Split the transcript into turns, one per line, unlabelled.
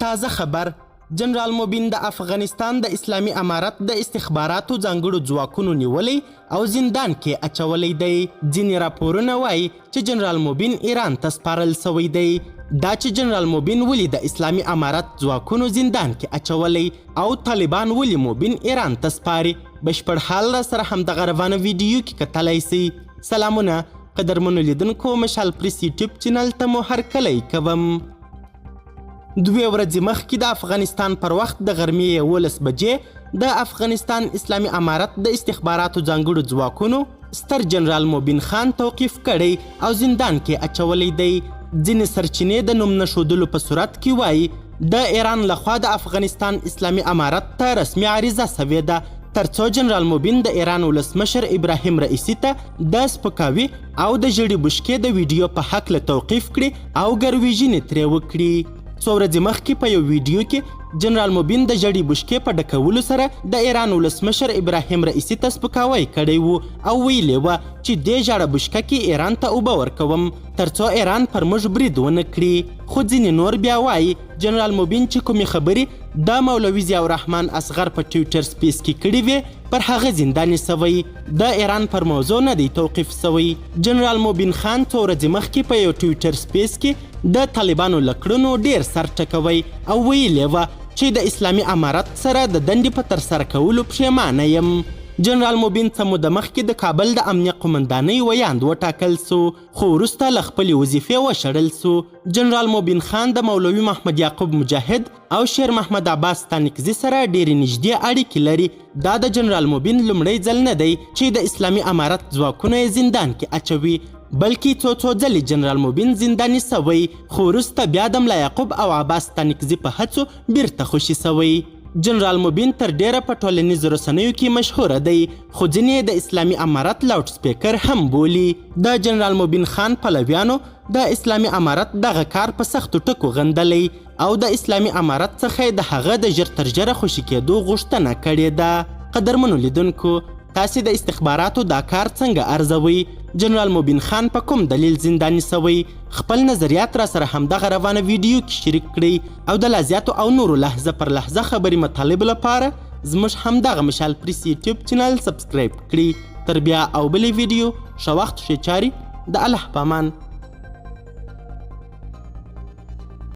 تازه خبر جنرال مبین د افغانستان د اسلامي امارت د استخباراتو ځانګړو ځواکونو نیولی او زندان کې اچولی دی. ځینې راپورونه وایي چې جنرال مبین ایران ته سپارل سوی دی. دا چې جنرال مبین ولې د اسلامي امارت ځواکونو زندان کې اچولی او طالبان ولې مبین ایران ته سپاري، بشپړ حال را سره همدغه روانه ویډیو کې کتلی سي. سلامونه قدرمنو لیدونکو، مشال پریس یوټیوب چینل ته مو هرکلی کوم. 2 ورځې مخکې د افغانستان پر وخت د غرمې 11 بجې د افغانستان اسلامي امارت د استخباراتو ځانګړو ځواکونو ستر جنرال مبین خان توقیف کړی او زندان کې اچولی دی. ځینې سرچینې د نوم نښودلو په صورت کې وایي د ایران لخوا د افغانستان اسلامي امارت ته رسمي عریضه سوې ده ترڅو جنرال مبین د ایران ولسمشر ابراهیم رئیسي ته د سپکاوي او د ژړې بوشکې د ویډیو په هکله توقیف کړي او ګرویژنې ترې وکړي. څو ورځې مخکې په یو ویډیو کې جنرال مبین د ژړې بوشکې په ډکولو سره د ایران ولسمشر ابراهیم رئیسي ته سپکاوی کړی و او ویلې وه چې دې ژړه بوشکه کې ایران ته اوبه ورکوم ترڅو ایران پر موږ برید ونه کړي. خو ځینې نور بیا وایي جنرال مبین چې کومې خبرې د مولوي ضیاء الرحمن اصغر په ټویټر سپیس کې کړي وې پر هغه زنداني سوی، د ایران پر موضوع نه دی توقیف سوی. جنرال مبین خان څو ورځې مخکې په یو ټویټر سپیس کې د طالبانو له کړنو ډیر سر ټکوي او ویلې وه چې د اسلامي امارت سره د دندې په ترسره کولو پښیمانه یم. جنرال مبین څه موده مخکې د کابل د امنیه قومندانۍ ویاند وټاکل سو خو وروسته له خپلې وظیفې وشړل سو. جنرال مبین خان د مولوي محمد یعقوب مجاهد او شیر محمد عباس ستانکزي سره ډېرې نږدې اړیکې لري. دا د جنرال مبین لومړی ځل نه دی چې د اسلامي امارت ځواکونه یې زندان کې اچوي، بلکې څو ځلې جنرال مبین زنداني سوی خو وروسته بیا د ملا یعقوب او عباس ستانکزي په هڅو بیرته خوشي سوی. جنرال مبین تر ډیره په ټولنیزو رسنیو کې مشهوره دی خو ځینې د اسلامي امارت لاوډ سپیکر هم بولي. د جنرال مبین خان پلویانو د اسلامي امارت دغه کار په سختو ټکو غندلی او د اسلامي امارت څخه د هغه د ژر تر ژره خوشي کېدو غوښتنه کړې ده. قدرمنو لیدونکو، تاسې د استخباراتو دا کار څنګه ارزوئ؟ جنرال مبین خان په کوم دلیل زنداني سوی؟ خپل نظریات را سره همدغه روانه ویډیو کې شریک کړئ او د لا زیاتو او نورو لحظه پر لحظه خبري مطالب لپاره زموږ همدغه مشال پریس یوټیوب چینل سبسکرایب کړئ. تر بیا او بلې ویډیو ښه وخت ښې چارې، د الله په امان.